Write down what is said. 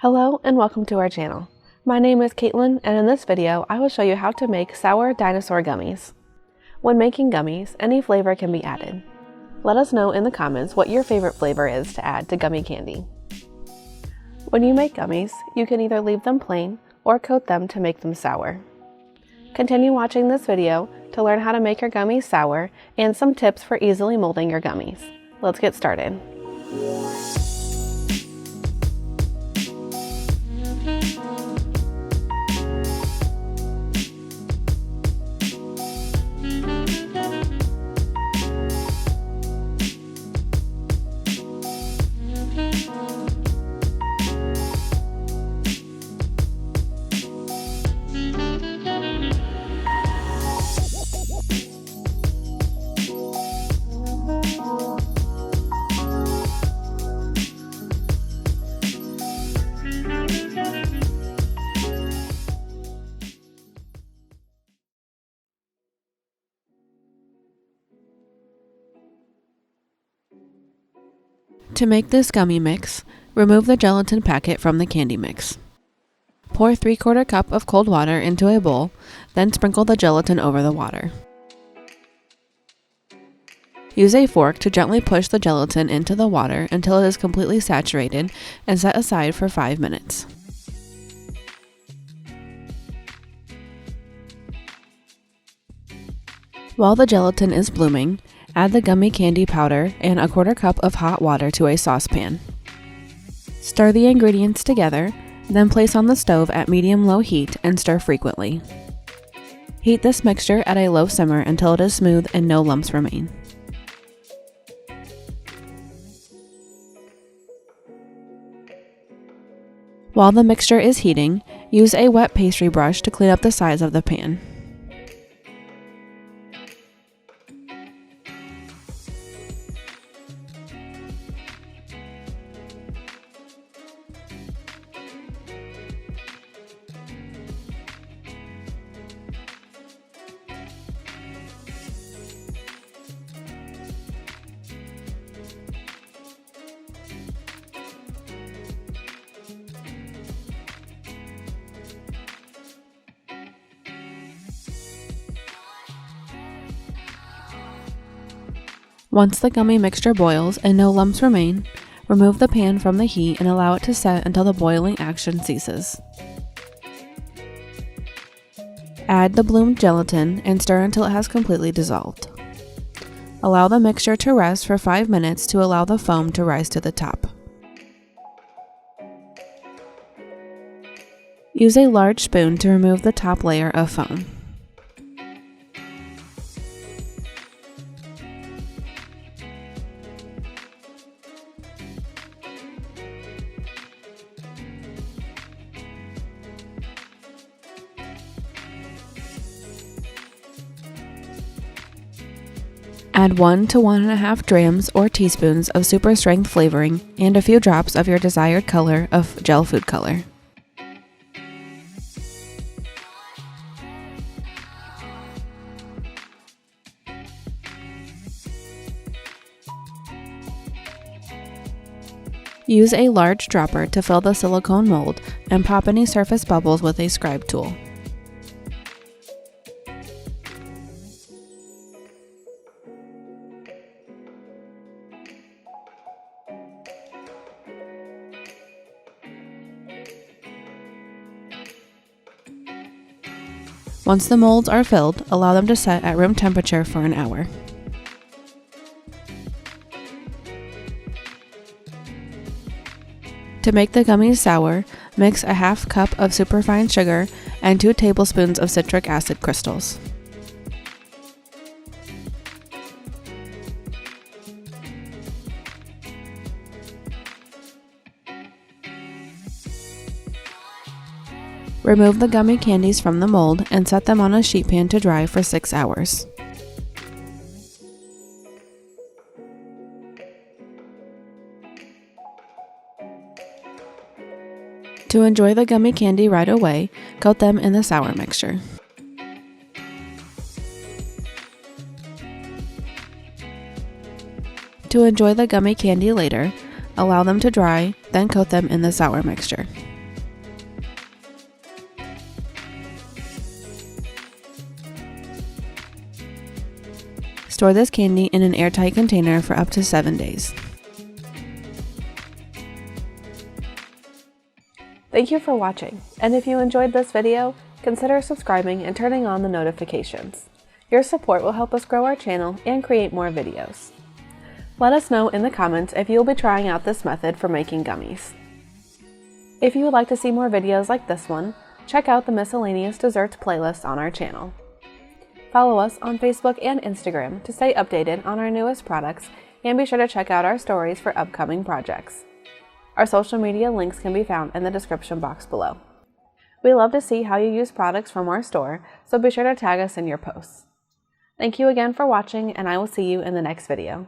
Hello and welcome to our channel. My name is Caitlin, and in this video I will show you how to make sour dinosaur gummies. When making gummies, any flavor can be added. Let us know in the comments what your favorite flavor is to add to gummy candy. When you make gummies, you can either leave them plain or coat them to make them sour. Continue watching this video to learn how to make your gummies sour and some tips for easily molding your gummies. Let's get started. To make this gummy mix, remove the gelatin packet from the candy mix. Pour 3/4 cup of cold water into a bowl, then sprinkle the gelatin over the water. Use a fork to gently push the gelatin into the water until it is completely saturated and set aside for 5 minutes. While the gelatin is blooming, add the gummy candy powder and 1/4 cup of hot water to a saucepan. Stir the ingredients together, then place on the stove at medium-low heat and stir frequently. Heat this mixture at a low simmer until it is smooth and no lumps remain. While the mixture is heating, use a wet pastry brush to clean up the sides of the pan. Once the gummy mixture boils and no lumps remain, remove the pan from the heat and allow it to set until the boiling action ceases. Add the bloomed gelatin and stir until it has completely dissolved. Allow the mixture to rest for 5 minutes to allow the foam to rise to the top. Use a large spoon to remove the top layer of foam. Add 1 to 1.5 grams or teaspoons of super strength flavoring and a few drops of your desired color of gel food color. Use a large dropper to fill the silicone mold and pop any surface bubbles with a scribe tool. Once the molds are filled, allow them to set at room temperature for an hour. To make the gummies sour, mix a 1/2 cup of superfine sugar and 2 tablespoons of citric acid crystals. Remove the gummy candies from the mold and set them on a sheet pan to dry for 6 hours. To enjoy the gummy candy right away, coat them in the sour mixture. To enjoy the gummy candy later, Allow them to dry, then coat them in the sour mixture. Store this candy in an airtight container for up to 7 days. Thank you for watching, and if you enjoyed this video, consider subscribing and turning on the notifications. Your support will help us grow our channel and create more videos. Let us know in the comments if you will be trying out this method for making gummies. If you would like to see more videos like this one, check out the miscellaneous desserts playlist on our channel. Follow us on Facebook and Instagram to stay updated on our newest products, and be sure to check out our stories for upcoming projects. Our social media links can be found in the description box below. We love to see how you use products from our store, so be sure to tag us in your posts. Thank you again for watching, and I will see you in the next video.